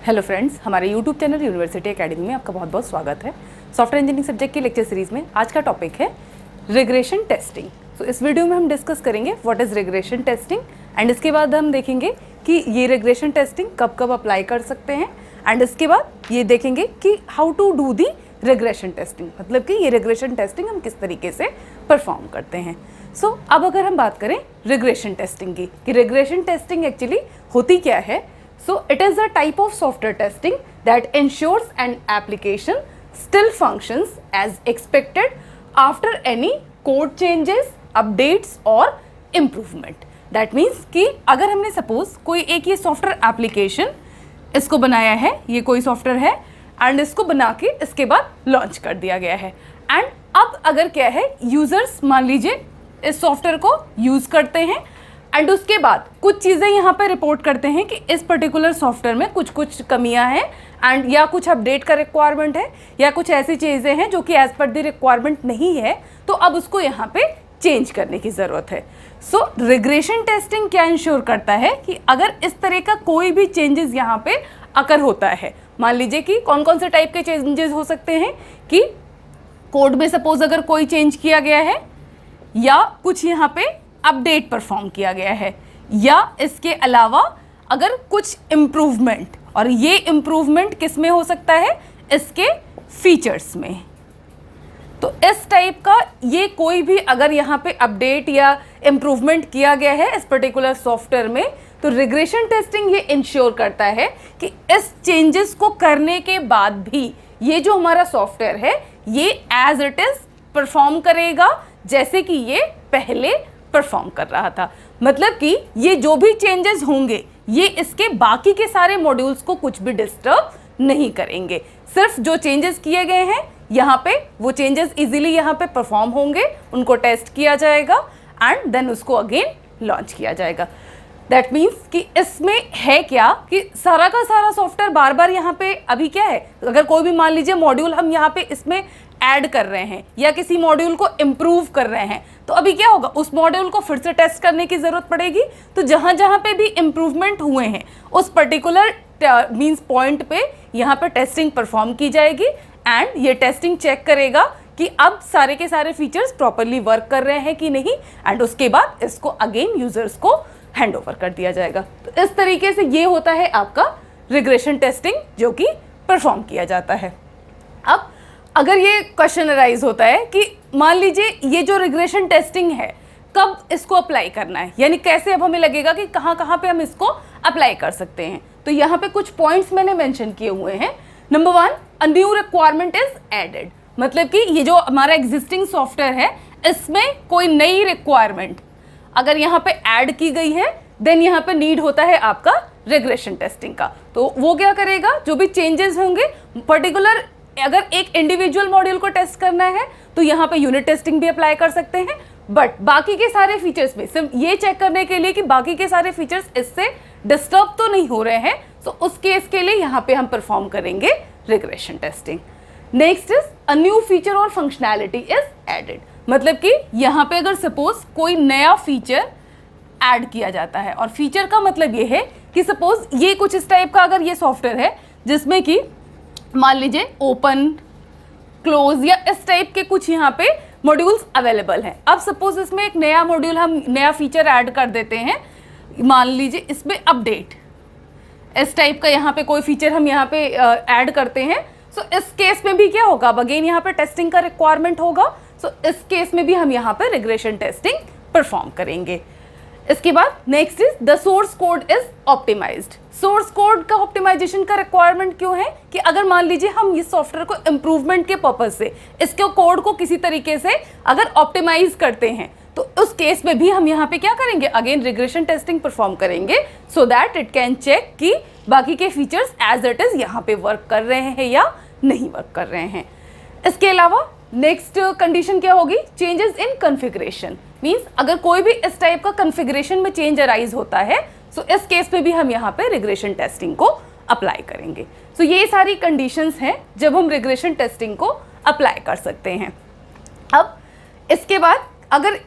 Hello friends, हमारे YouTube channel university academy में आपका बहुत बहुत स्वागत है। सॉफ्टवेयर इंजीनियरिंग सब्जेक्ट की लेक्चर सीरीज में आज का टॉपिक है रिग्रेशन टेस्टिंग। तो इस वीडियो में हम डिस्कस करेंगे what is regression testing and इसके बाद हम देखेंगे कि ये रिग्रेशन टेस्टिंग कब कब अप्लाई कर सकते हैं एंड इसके बाद ये देखेंगे कि how to do the regression testing, मतलब कि ये रिग्रेशन टेस्टिंग हम किस तरीके से परफॉर्म करते हैं। सो अब अगर हम बात करें रिग्रेशन टेस्टिंग की कि रिग्रेशन टेस्टिंग एक्चुअली होती क्या है। So it is a type of software testing that ensures an application still functions as expected after any code changes, updates or improvement. That means कि अगर हमने suppose कोई एक ये सॉफ्टवेयर एप्लीकेशन इसको बनाया है, ये कोई सॉफ्टवेयर है एंड इसको बना के इसके बाद लॉन्च कर दिया गया है एंड अब अगर क्या है यूजर्स मान लीजिए इस सॉफ्टवेयर को यूज करते हैं एंड उसके बाद कुछ चीज़ें यहाँ पे रिपोर्ट करते हैं कि इस पर्टिकुलर सॉफ्टवेयर में कुछ कमियां हैं एंड या कुछ अपडेट का रिक्वायरमेंट है या कुछ ऐसी चीज़ें हैं जो कि एज पर द रिक्वायरमेंट नहीं है, तो अब उसको यहाँ पे चेंज करने की ज़रूरत है। सो रिग्रेशन टेस्टिंग क्या इंश्योर करता है कि अगर इस तरह का कोई भी चेंजेस यहाँ पे अकर होता है, मान लीजिए कि कौन कौन से टाइप के चेंजेस हो सकते हैं कि कोड में सपोज अगर कोई चेंज किया गया है या कुछ यहाँ पे अपडेट परफॉर्म किया गया है या इसके अलावा अगर कुछ इम्प्रूवमेंट, और ये इम्प्रूवमेंट किस में हो सकता है, इसके फीचर्स में। तो इस टाइप का ये कोई भी अगर यहाँ पे अपडेट या इम्प्रूवमेंट किया गया है इस पर्टिकुलर सॉफ्टवेयर में, तो रिग्रेशन टेस्टिंग ये इंश्योर करता है कि इस चेंजेस को करने के बाद भी ये जो हमारा सॉफ्टवेयर है ये एज इट इज परफॉर्म करेगा जैसे कि ये पहले परफॉर्म कर रहा था। मतलब कि ये जो भी चेंजेस होंगे ये इसके बाकी के सारे मॉड्यूल्स को कुछ भी डिस्टर्ब नहीं करेंगे। सिर्फ जो चेंजेस किए गए हैं यहाँ पे वो चेंजेस इजीली यहाँ पे परफॉर्म होंगे, उनको टेस्ट किया जाएगा एंड देन उसको अगेन लॉन्च किया जाएगा। दैट मीन्स कि इसमें है क्या कि सारा का सारा सॉफ्टवेयर बार बार यहाँ पे अभी क्या है, अगर कोई भी मान लीजिए मॉड्यूल हम यहाँ पे इसमें ऐड कर रहे हैं या किसी मॉड्यूल को इम्प्रूव कर रहे हैं, तो अभी क्या होगा, उस मॉड्यूल को फिर से टेस्ट करने की ज़रूरत पड़ेगी। तो जहाँ जहाँ पे भी इम्प्रूवमेंट हुए हैं उस पर्टिकुलर मीन्स पॉइंट पे यहाँ पे टेस्टिंग परफॉर्म की जाएगी एंड ये टेस्टिंग चेक करेगा कि अब सारे के सारे फीचर्स प्रॉपरली वर्क कर रहे हैं कि नहीं एंड उसके बाद इसको अगेन यूजर्स को हैंड ओवर कर दिया जाएगा। तो इस तरीके से ये होता है आपका रिग्रेशन टेस्टिंग जो कि परफॉर्म किया जाता है। अब अगर ये क्वेश्चन अराइज होता है कि मान लीजिए ये जो रिग्रेशन टेस्टिंग है कब इसको अप्लाई करना है, यानी कैसे अब हमें लगेगा कि कहाँ कहाँ पे हम इसको अप्लाई कर सकते हैं, तो यहाँ पे कुछ पॉइंट्स मैंने मेंशन किए हुए हैं। Number 1, a new requirement is added, मतलब कि ये जो हमारा एग्जिस्टिंग सॉफ्टवेयर है इसमें कोई नई रिक्वायरमेंट अगर यहाँ पे ऐड की गई है देन यहाँ पे नीड होता है आपका रिग्रेशन टेस्टिंग का। तो वो क्या करेगा, जो भी चेंजेस होंगे पर्टिकुलर अगर एक इंडिविजुअल मॉड्यूल को टेस्ट करना है तो यहाँ पे यूनिट टेस्टिंग भी अप्लाई कर सकते हैं, बट बाकी के सारे फीचर्स में सिर्फ ये चेक करने के लिए कि बाकी के सारे फीचर्स इससे डिस्टर्ब तो नहीं हो रहे हैं, तो उस केस के लिए यहाँ पे हम परफॉर्म करेंगे regression testing. Next is a new feature और फंक्शनैलिटी इज एडेड, मतलब कि यहाँ पे अगर सपोज कोई नया फीचर ऐड किया जाता है, और फीचर का मतलब ये है कि सपोज ये कुछ इस टाइप का अगर ये सॉफ्टवेयर है जिसमें कि मान लीजिए ओपन क्लोज या इस टाइप के कुछ यहाँ पे मॉड्यूल्स अवेलेबल हैं। अब सपोज इसमें एक नया मॉड्यूल हम नया फीचर ऐड कर देते हैं, मान लीजिए इसमें अपडेट इस टाइप का यहाँ पे कोई फीचर हम यहाँ पे ऐड करते हैं। सो इस केस में भी क्या होगा, अब अगेन यहाँ पे टेस्टिंग का रिक्वायरमेंट होगा। सो इस केस में भी हम यहाँ पे रिग्रेशन टेस्टिंग परफॉर्म करेंगे। इसके बाद next is the source code is optimized. Source code का ऑप्टिमाइजेशन का रिक्वायरमेंट क्यों है कि अगर मान लीजिए हम इस सॉफ्टवेयर को इम्प्रूवमेंट के पर्पज से इसके कोड को किसी तरीके से अगर ऑप्टिमाइज करते हैं तो उस केस में भी हम यहाँ पे क्या करेंगे, अगेन रिग्रेशन टेस्टिंग परफॉर्म करेंगे so that it can check कि बाकी के फीचर्स एज इट इज यहाँ पे वर्क कर रहे हैं या नहीं वर्क कर रहे हैं। इसके अलावा नेक्स्ट कंडीशन क्या होगी, चेंजेस इन कॉन्फ़िगरेशन, मींस अगर कोई भी इस टाइप का कॉन्फ़िगरेशन में चेंज अराइज होता है सो इस केस में भी हम यहाँ पे रिग्रेशन टेस्टिंग को अप्लाई करेंगे। सो ये सारी कंडीशंस हैं जब हम रिग्रेशन टेस्टिंग को अप्लाई कर सकते हैं। अब इसके बाद अगर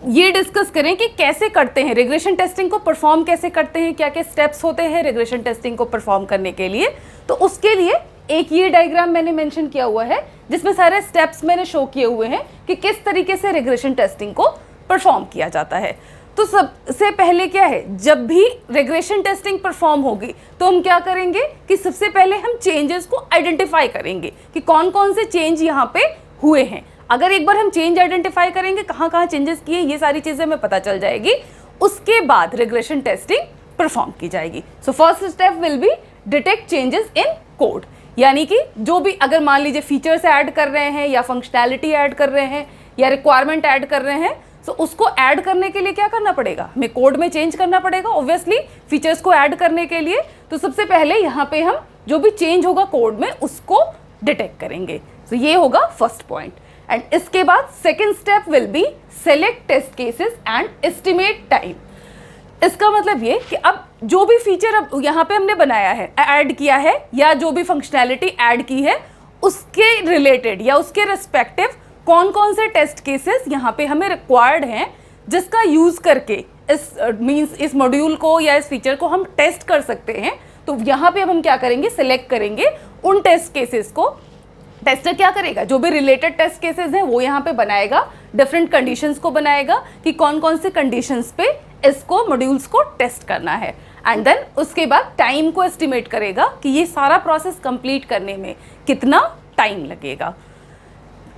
ये डिस्कस करें कि कैसे करते हैं रिग्रेशन टेस्टिंग को, परफॉर्म कैसे करते हैं, क्या क्या स्टेप्स होते हैं रिग्रेशन टेस्टिंग को परफॉर्म करने के लिए। तो उसके लिए एक ये डायग्राम मैंने मेंशन किया हुआ है जिसमें सारे स्टेप्स मैंने शो किए हुए हैं कि किस तरीके से रिग्रेशन टेस्टिंग को परफॉर्म किया जाता है। तो सबसे पहले क्या है, जब भी रिग्रेशन टेस्टिंग परफॉर्म होगी तो हम क्या करेंगे कि सबसे पहले हम चेंजेस को आइडेंटिफाई करेंगे कि कौन कौन से चेंज यहाँ पे हुए हैं। अगर एक बार हम चेंज आइडेंटिफाई करेंगे, कहाँ कहाँ चेंजेस किए, ये सारी चीज़ें हमें पता चल जाएगी, उसके बाद रिग्रेशन टेस्टिंग परफॉर्म की जाएगी। So first step will B detect changes in code, यानी कि जो भी अगर मान लीजिए फीचर्स ऐड कर रहे हैं या फंक्शनैलिटी ऐड कर रहे हैं या रिक्वायरमेंट ऐड कर रहे हैं, तो उसको ऐड करने के लिए क्या करना पड़ेगा, हमें कोड में चेंज करना पड़ेगा ऑब्वियसली फीचर्स को ऐड करने के लिए। तो सबसे पहले यहाँ पे हम जो भी चेंज होगा कोड में उसको डिटेक्ट करेंगे। तो ये होगा फर्स्ट पॉइंट। एंड इसके बाद second step will be select test cases and estimate time. इसका मतलब ये कि अब जो भी फीचर अब यहाँ पे हमने बनाया है, ऐड किया है, या जो भी फंक्शनैलिटी ऐड की है, उसके रिलेटेड या उसके रिस्पेक्टिव कौन कौन से टेस्ट केसेस यहाँ पे हमें रिक्वायर्ड हैं, जिसका यूज़ करके इस मॉड्यूल को या इस फीचर को हम टेस्ट कर सकते हैं। तो यहाँ पे अब हम क्या करेंगे, सिलेक्ट करेंगे उन टेस्ट केसेस को। टेस्टर क्या करेगा, जो भी रिलेटेड टेस्ट केसेस हैं वो यहाँ पे बनाएगा, डिफरेंट कंडीशंस को बनाएगा कि कौन कौन से कंडीशंस पे इसको मॉड्यूल्स को टेस्ट करना है। एंड देन उसके बाद टाइम को एस्टिमेट करेगा कि ये सारा प्रोसेस कंप्लीट करने में कितना टाइम लगेगा।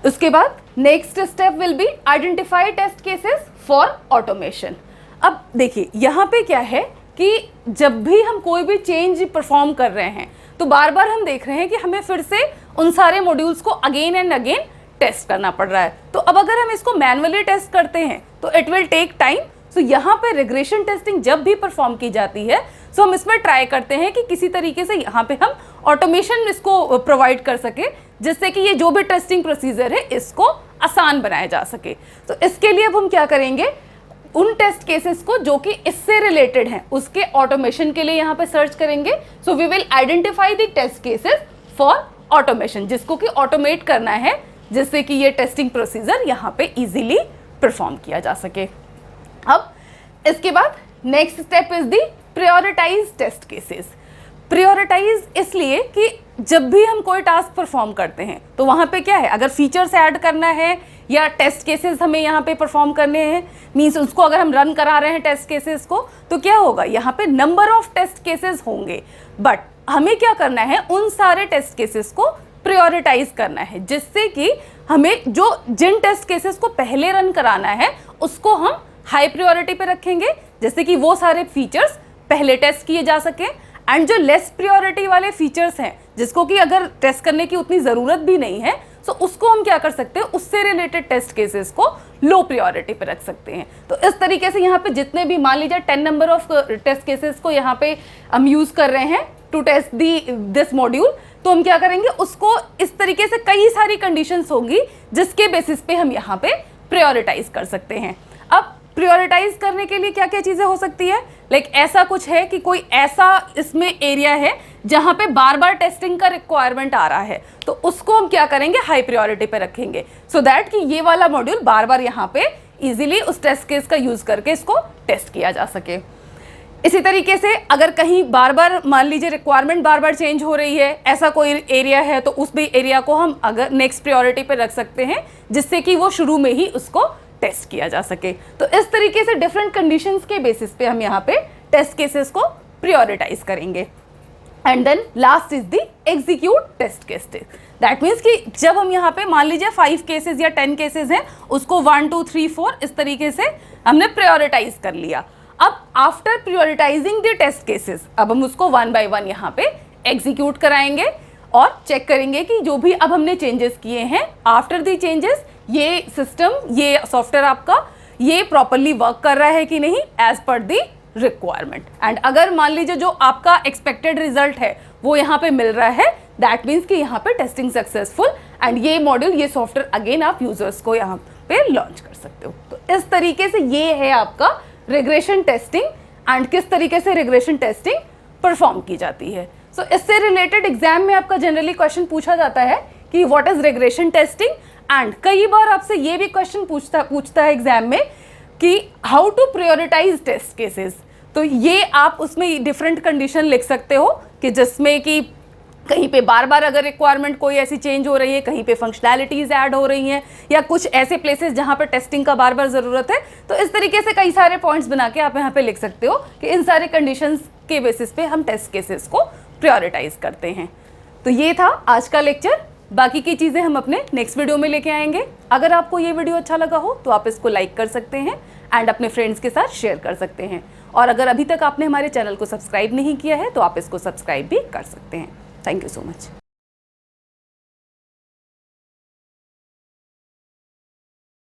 उसके बाद next step will be identify test cases for automation. अब देखिए यहाँ पे क्या है कि जब भी हम कोई भी चेंज परफॉर्म कर रहे हैं तो बार बार हम देख रहे हैं कि हमें फिर से उन सारे मॉड्यूल्स को अगेन एंड अगेन टेस्ट करना पड़ रहा है। तो अब अगर हम इसको मैन्युअली टेस्ट करते हैं तो इट विल टेक टाइम। सो यहाँ पे रिग्रेशन टेस्टिंग जब भी परफॉर्म की जाती है तो हम इसमें ट्राई करते हैं कि किसी तरीके से यहाँ पे हम ऑटोमेशन इसको प्रोवाइड कर सके, जिससे कि ये जो भी टेस्टिंग प्रोसीजर है इसको आसान बनाया जा सके। तो इसके लिए अब हम क्या करेंगे, उन टेस्ट केसेस को जो कि इससे रिलेटेड हैं उसके ऑटोमेशन के लिए यहाँ पे सर्च करेंगे। So we will identify the test cases for automation, जिसको कि ऑटोमेट करना है, जिससे कि ये टेस्टिंग प्रोसीजर यहाँ पे इजीली परफॉर्म किया जा सके। अब इसके बाद next step is the prioritize test cases. Prioritize इसलिए कि जब भी हम कोई टास्क परफॉर्म करते हैं तो वहाँ पे क्या है, अगर फीचर्स ऐड करना है या टेस्ट केसेस हमें यहाँ पे परफॉर्म करने हैं, मीन्स उसको अगर हम रन करा रहे हैं टेस्ट केसेस को, तो क्या होगा, यहाँ पे नंबर ऑफ टेस्ट केसेस होंगे। बट हमें क्या करना है, उन सारे टेस्ट केसेस को प्रायोरिटाइज करना है, जिससे कि हमें जिन टेस्ट केसेस को पहले रन कराना है उसको हम हाई प्रायोरिटी पे रखेंगे, जैसे कि वो सारे फीचर्स पहले टेस्ट किए जा सके। एंड जो लेस प्रायोरिटी वाले फीचर्स हैं, जिसको कि अगर टेस्ट करने की उतनी ज़रूरत भी नहीं है, तो उसको हम क्या कर सकते हैं, उससे रिलेटेड टेस्ट केसेस को लो प्रायोरिटी पे रख सकते हैं। तो इस तरीके से यहाँ पे जितने भी मान लीजिए 10 नंबर ऑफ टेस्ट केसेस को यहाँ पे हम यूज़ कर रहे हैं टू टेस्ट दिस मॉड्यूल, तो हम क्या करेंगे, उसको इस तरीके से कई सारी कंडीशंस होंगी जिसके बेसिस पे हम यहाँ पे प्रायोरिटाइज कर सकते हैं। अब प्रायोरिटाइज करने के लिए क्या क्या चीज़ें हो सकती है, लाइक ऐसा कुछ है कि कोई ऐसा इसमें एरिया है जहाँ पे बार बार टेस्टिंग का रिक्वायरमेंट आ रहा है, तो उसको हम क्या करेंगे, हाई प्रायोरिटी पे रखेंगे, सो दैट कि ये वाला मॉड्यूल बार बार यहाँ पे इजीली उस टेस्ट केस का यूज़ करके इसको टेस्ट किया जा सके। इसी तरीके से अगर कहीं बार बार मान लीजिए रिक्वायरमेंट बार बार चेंज हो रही है, ऐसा कोई एरिया है, तो उस भी एरिया को हम अगर नेक्स्ट प्रायोरिटी पे रख सकते हैं, जिससे कि वो शुरू में ही उसको टेस्ट किया जा सके। तो इस तरीके से डिफरेंट कंडीशंस के बेसिस पे हम यहाँ पे टेस्ट केसेस को प्रायोरिटाइज करेंगे। And then last is the execute test cases. That means कि जब हम यहाँ पे मान लीजिए 5 केसेस या 10 केसेस हैं, उसको 1 2 3 4 इस तरीके से हमने प्रायोरिटाइज कर लिया। अब after prioritizing the test cases, अब हम उसको 1 बाय 1 यहाँ पे एग्जीक्यूट कराएंगे और चेक करेंगे कि जो भी अब हमने चेंजेस किए हैं, आफ्टर द चेंजेस ये सिस्टम, ये सॉफ्टवेयर आपका ये प्रॉपरली वर्क कर रहा है कि नहीं as per the requirement. And अगर मान लीजिए जो आपका एक्सपेक्टेड रिजल्ट है वो यहाँ पे मिल रहा है, दैट मीन्स कि यहाँ पे टेस्टिंग सक्सेसफुल, एंड ये मॉड्यूल, ये सॉफ्टवेयर अगेन आप यूजर्स को यहाँ पे लॉन्च कर सकते हो। तो इस तरीके से ये है आपका रिग्रेशन टेस्टिंग एंड किस तरीके से रिग्रेशन टेस्टिंग परफॉर्म की जाती है। सो इससे रिलेटेड एग्जाम में आपका जनरली क्वेश्चन पूछा जाता है कि what is regression testing, and कई बार आपसे ये भी क्वेश्चन पूछता है एग्जाम में कि how to prioritize test cases. तो ये आप उसमें डिफरेंट कंडीशन लिख सकते हो कि जिसमें कि कहीं पे बार बार अगर रिक्वायरमेंट कोई ऐसी चेंज हो रही है, कहीं पे फंक्शनैलिटीज ऐड हो रही हैं, या कुछ ऐसे प्लेसेस जहां पर टेस्टिंग का बार बार ज़रूरत है। तो इस तरीके से कई सारे पॉइंट्स बना के आप यहाँ पे लिख सकते हो कि इन सारे कंडीशंस के बेसिस पे हम टेस्ट केसेस को प्रायोरिटाइज करते हैं। तो ये था आज का लेक्चर। बाकी की चीज़ें हम अपने नेक्स्ट वीडियो में लेके आएंगे। अगर आपको ये वीडियो अच्छा लगा हो तो आप इसको लाइक कर सकते हैं एंड अपने फ्रेंड्स के साथ शेयर कर सकते हैं। और अगर अभी तक आपने हमारे चैनल को सब्सक्राइब नहीं किया है तो आप इसको सब्सक्राइब भी कर सकते हैं। Thank you so much.